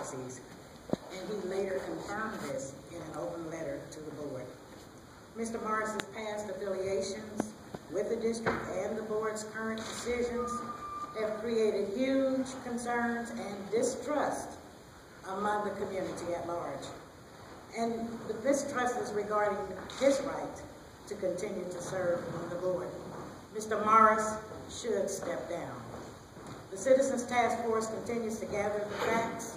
policies, and he later confirmed this in an open letter to the board. Mr. Morris's past affiliations with the district and the board's current decisions have created huge concerns and distrust among the community at large. And the distrust is regarding his right to continue to serve on the board. Mr. Morris should step down. The Citizens Task Force continues to gather the facts,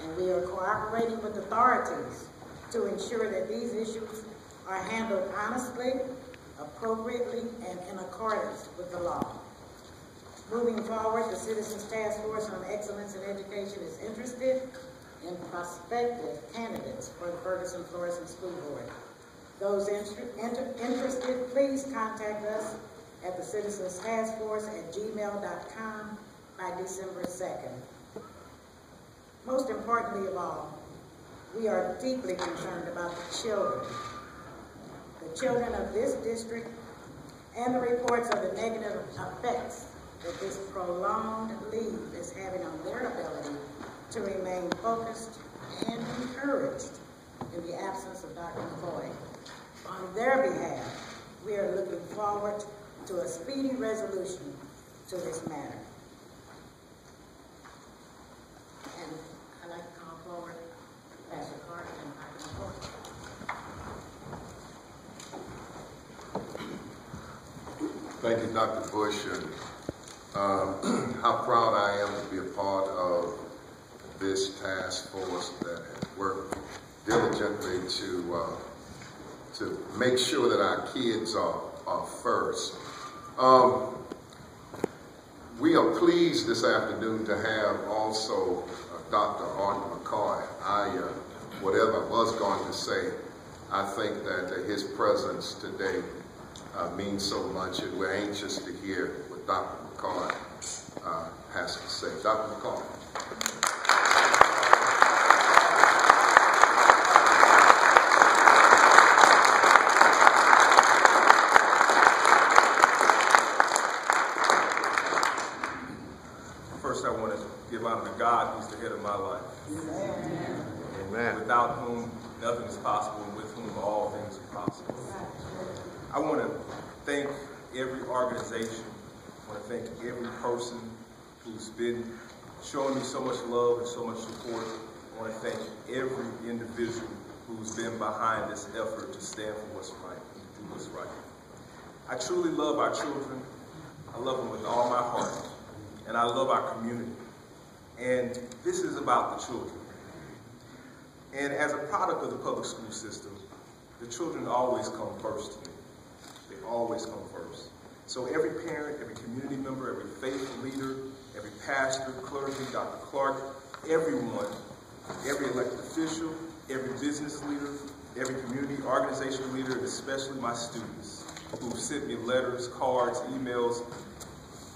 and we are cooperating with authorities to ensure that these issues are handled honestly, appropriately, and in accordance with the law. Moving forward, the Citizens Task Force on Excellence in Education is interested in prospective candidates for the Ferguson-Florissant School Board. Those interested, please contact us at the Citizens Task Force at gmail.com by December 2nd. Most importantly of all, we are deeply concerned about the children of this district, and the reports of the negative effects that this prolonged leave is having on their ability to remain focused and encouraged in the absence of Dr. McCoy. On their behalf, we are looking forward to a speedy resolution to this matter. And I'd like to call forward Pastor Clark and Dr. McCoy. Thank you, Dr. Bush, and how proud I am to be a part of this task force that has worked diligently to make sure that our kids are first. We are pleased this afternoon to have also Dr. McCoy. Whatever I was going to say, I think that his presence today means so much, and we're anxious to hear what Dr. McCoy has to say. Dr. McCoy. First, I want to give honor to God, who's the head of my life. Amen. Amen. Without whom nothing is possible, and with whom all things are possible. I want to thank every organization. I want to thank every person who's been showing me so much love and so much support. I want to thank every individual who's been behind this effort to stand for what's right and to do what's right. I truly love our children. I love them with all my heart. And I love our community. And this is about the children. And as a product of the public school system, the children always come first to me. They always come first. So every parent, every community member, every faith leader, every pastor, clergy, Dr. Clark, everyone, every elected official, every business leader, every community organization leader, and especially my students who've sent me letters, cards, emails,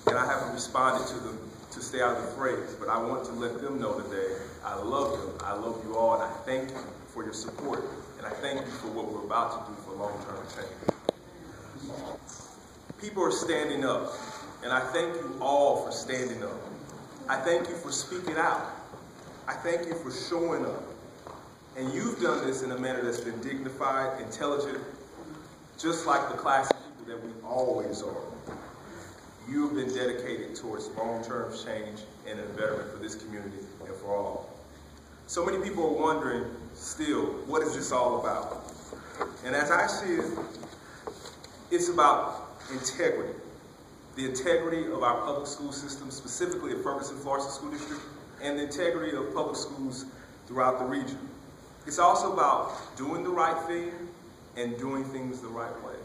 and I haven't responded to them to stay out of the phrase, but I want to let them know today I love them, I love you all, and I thank you for your support, and I thank you for what we're about to do for long-term change. People are standing up, and I thank you all for standing up. I thank you for speaking out. I thank you for showing up. And you've done this in a manner that's been dignified, intelligent, just like the classy people that we always are. You have been dedicated towards long-term change and a betterment for this community and for all. So many people are wondering still, what is this all about? And as I see it, it's about integrity. The integrity of our public school system, specifically at Ferguson-Florissant School District, and the integrity of public schools throughout the region. It's also about doing the right thing and doing things the right way.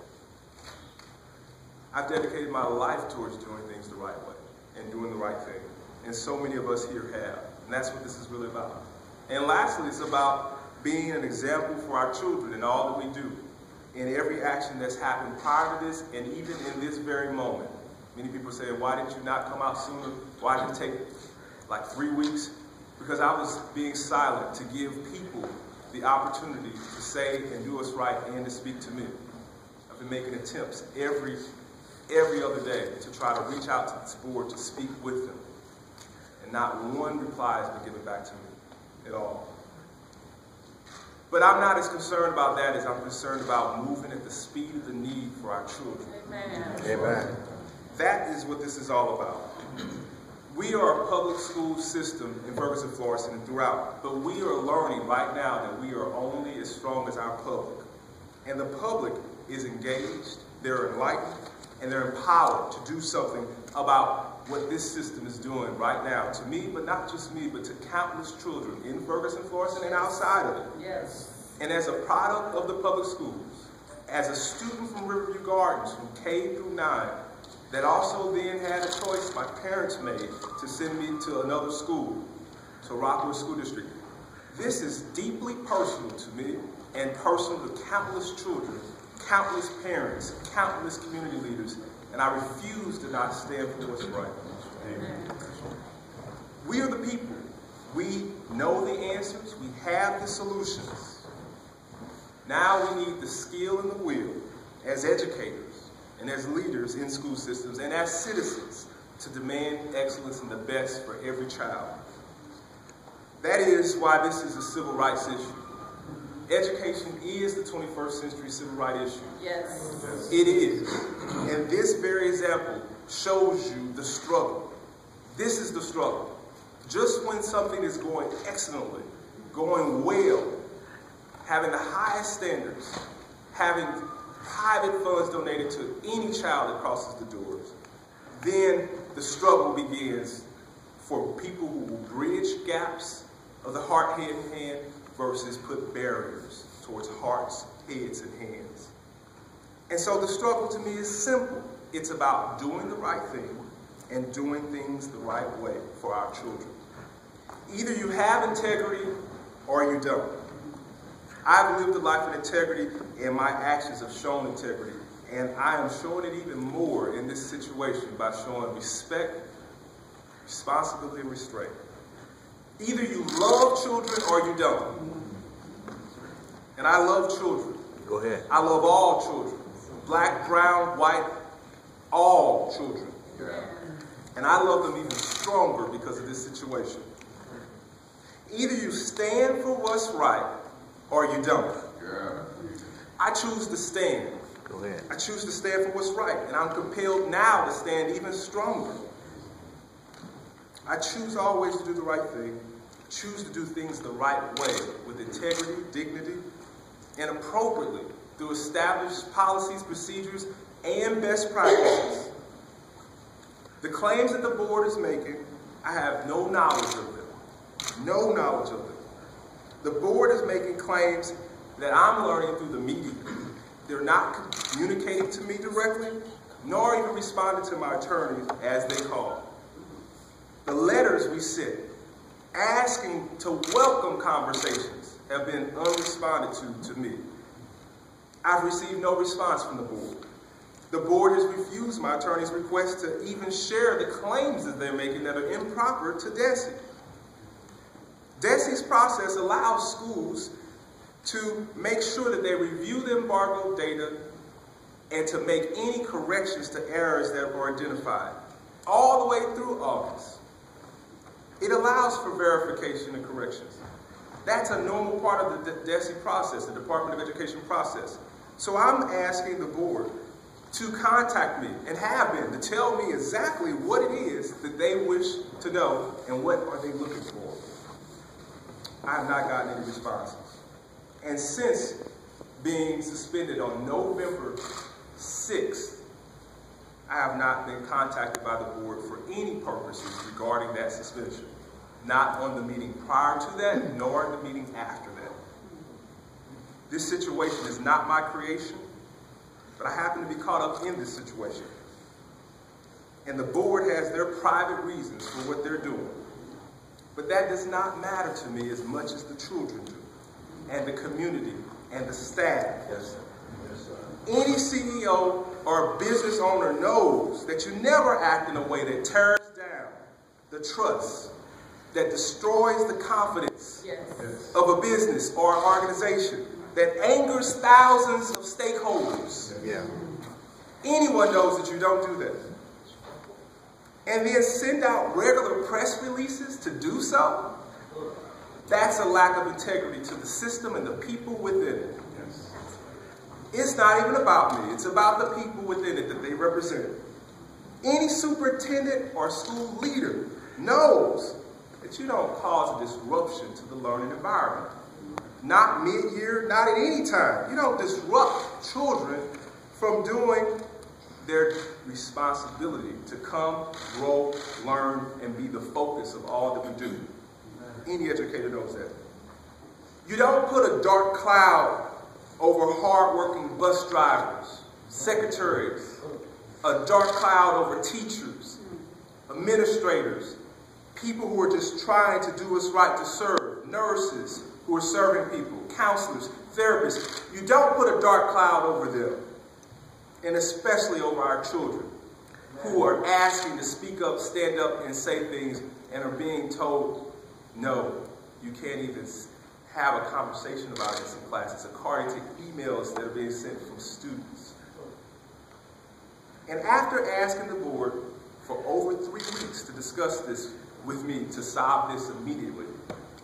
I've dedicated my life towards doing things the right way and doing the right thing. And so many of us here have. And that's what this is really about. And lastly, it's about being an example for our children in all that we do, in every action that's happened prior to this and even in this very moment. Many people say, why didn't you not come out sooner? Why did it take like 3 weeks? Because I was being silent to give people the opportunity to say and do what's right and to speak to me. I've been making attempts every other day to try to reach out to this board to speak with them. And not one reply has been given back to me. at all. But I'm not as concerned about that as I'm concerned about moving at the speed of the need for our children. Amen. Amen. That is what this is all about. We are a public school system in Ferguson, Florissant, and throughout, but we are learning right now that we are only as strong as our public. And the public is engaged, they're enlightened, and they're empowered to do something about what this system is doing right now to me, but not just me, but to countless children in Ferguson, Florissant, and outside of it. Yes. And as a product of the public schools, as a student from Riverview Gardens from K through 9, that also then had a choice my parents made to send me to another school, to Rockwood School District. This is deeply personal to me and personal to countless children, countless parents, countless community leaders, and I refuse to not stand for what's right. Amen. We are the people. We know the answers. We have the solutions. Now we need the skill and the will as educators and as leaders in school systems and as citizens to demand excellence and the best for every child. That is why this is a civil rights issue. Education is the 21st century civil rights issue. Yes. It is. And this very example shows you the struggle. This is the struggle. Just when something is going excellently, going well, having the highest standards, having private funds donated to any child that crosses the doors, then the struggle begins for people who will bridge gaps of the heart, head, and hand versus put barriers towards hearts, heads, and hands. And so the struggle to me is simple. It's about doing the right thing and doing things the right way for our children. Either you have integrity or you don't. I've lived a life of integrity, and my actions have shown integrity. And I am showing it even more in this situation by showing respect, responsibility, and restraint. Either you love children or you don't. And I love children. Go ahead. I love all children. Black, brown, white, all children. Yeah. And I love them even stronger because of this situation. Either you stand for what's right or you don't. Yeah. I choose to stand. Go ahead. I choose to stand for what's right, and I'm compelled now to stand even stronger. I choose always to do the right thing, choose to do things the right way with integrity, dignity, and appropriately through established policies, procedures, and best practices. The claims that the board is making, I have no knowledge of them. No knowledge of them. The board is making claims that I'm learning through the media. They're not communicating to me directly, nor even responding to my attorneys as they call. The letters we sent asking to welcome conversations have been unresponded to me. I've received no response from the board. The board has refused my attorney's request to even share the claims that they're making that are improper to DESE. DESE's process allows schools to make sure that they review the embargo data and to make any corrections to errors that were identified, all the way through August. It allows for verification and corrections. That's a normal part of the DESE process, the Department of Education process. So I'm asking the board to contact me, and have been, to tell me exactly what it is that they wish to know and what are they looking for. I have not gotten any responses. And since being suspended on November 6th, I have not been contacted by the board for any purposes regarding that suspension. Not on the meeting prior to that, nor in the meeting after that. This situation is not my creation, but I happen to be caught up in this situation. And the board has their private reasons for what they're doing. But that does not matter to me as much as the children do, and the community, and the staff. Yes, sir. Any CEO or business owner knows that you never act in a way that tears down the trust, that destroys the confidence of a business or an organization, that angers thousands of stakeholders. Yeah. Anyone knows that you don't do that. And then send out regular press releases to do so? That's a lack of integrity to the system and the people within it. It's not even about me. It's about the people within it that they represent. Any superintendent or school leader knows that you don't cause a disruption to the learning environment. Not mid-year, not at any time. You don't disrupt children from doing their responsibility to come, grow, learn, and be the focus of all that we do. Any educator knows that. You don't put a dark cloud over hard-working bus drivers, secretaries, a dark cloud over teachers, administrators, people who are just trying to do what's right to serve, nurses who are serving people, counselors, therapists. You don't put a dark cloud over them, and especially over our children who are asking to speak up, stand up, and say things, and are being told, no, you can't even have a conversation about this in class. It's according to emails that are being sent from students. And after asking the board for over 3 weeks to discuss this with me to solve this immediately,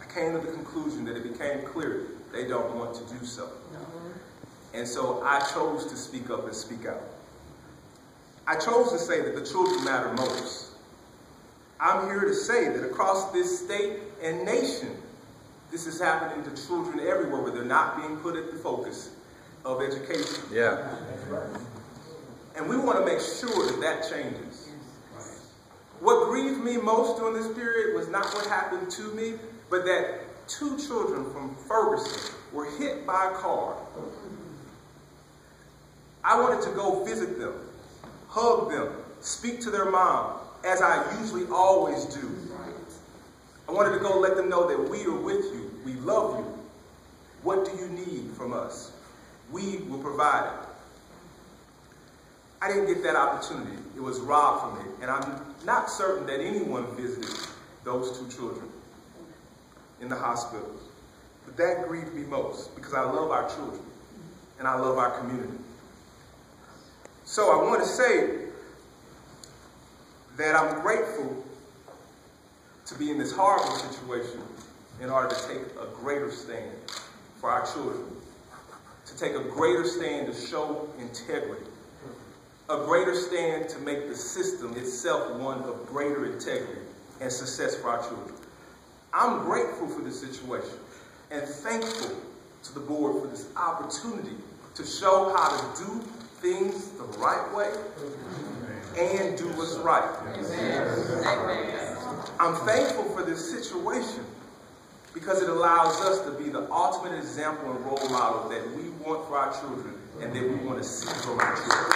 I came to the conclusion that it became clear they don't want to do so. And so I chose to speak up and speak out. I chose to say that the children matter most. I'm here to say that across this state and nation, this is happening to children everywhere where they're not being put at the focus of education. Yeah. And we want to make sure that that changes. What grieved me most during this period was not what happened to me, but that 2 children from Ferguson were hit by a car. I wanted to go visit them, hug them, speak to their mom, as I usually always do. I wanted to go let them know that we are with you. We love you. What do you need from us? We will provide it. I didn't get that opportunity. It was robbed from me. And I'm not certain that anyone visited those 2 children in the hospital. But that grieved me most because I love our children and I love our community. So I want to say that I'm grateful to be in this horrible situation in order to take a greater stand for our children, to take a greater stand to show integrity, a greater stand to make the system itself one of greater integrity and success for our children. I'm grateful for this situation and thankful to the board for this opportunity to show how to do things the right way and do what's right. I'm thankful for this situation because it allows us to be the ultimate example and role model that we want for our children and that we want to see from our children.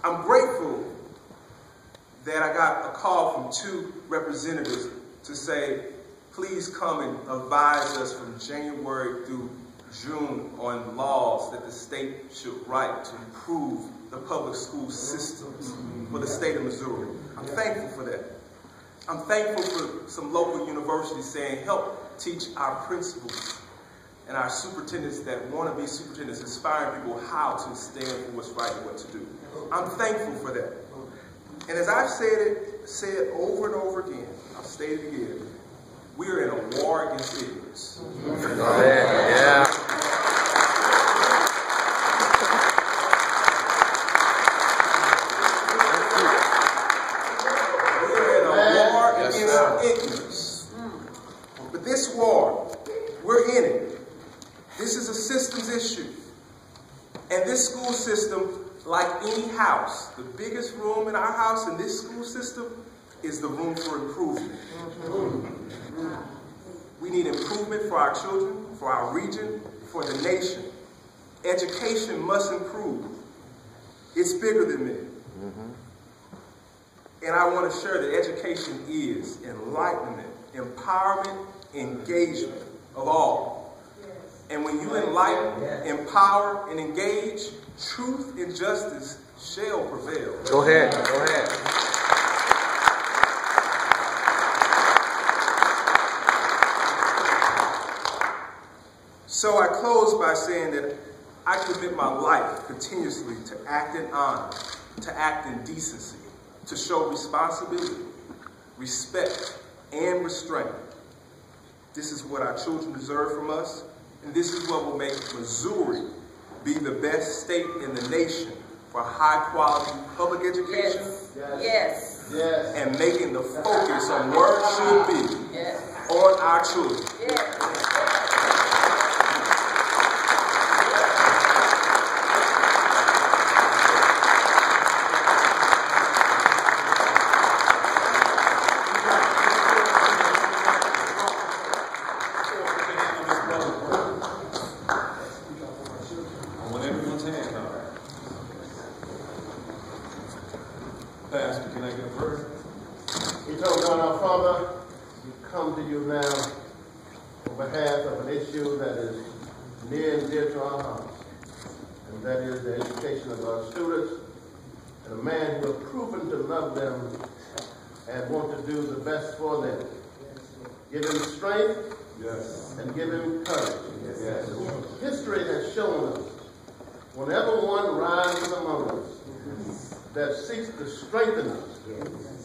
I'm grateful that I got a call from 2 representatives to say, please come and advise us from January through June on laws that the state should write to improve the public school systems for the state of Missouri. I'm thankful for that. I'm thankful for some local universities saying, help teach our principals and our superintendents that want to be superintendents, inspiring people how to stand for what's right and what to do. I'm thankful for that. And as I've said over and over again, I'll state it again, we're in a war against ignorance. Yeah. We're in a war against ignorance. But this war, we're in it. This is a systems issue. And this school system, like any house, the biggest room in our house in this school system is the room for improvement. We need improvement for our children, for our region, for the nation. Education must improve. It's bigger than me. And I want to share that education is enlightenment, empowerment, engagement of all. And when you enlighten, empower, and engage, truth and justice shall prevail. Go ahead. Go ahead. So I close by saying that I commit my life continuously to act in honor, to act in decency, to show responsibility, respect, and restraint. This is what our children deserve from us, and this is what will make Missouri be the best state in the nation for high-quality public education. Yes. Yes. And making the focus on where it should be on our children. Yes. Pastor, can I get a verse? We told God our Father, we come to you now on behalf of an issue that is near and dear to our hearts, and that is the education of our students, and a man who has proven to love them and want to do the best for them. Give him strength and give him courage. History has shown us whenever one rises among us that seeks to strengthen us,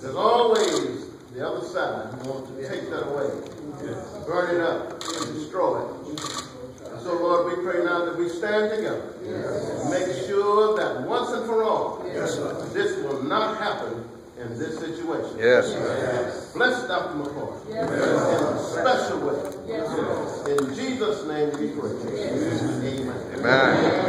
there's always the other side who wants to take that away, burn it up, and destroy it. And so, Lord, we pray now that we stand together and make sure that once and for all, this will not happen in this situation. Bless Dr. McCoy in a special way. In Jesus' name we pray. Amen.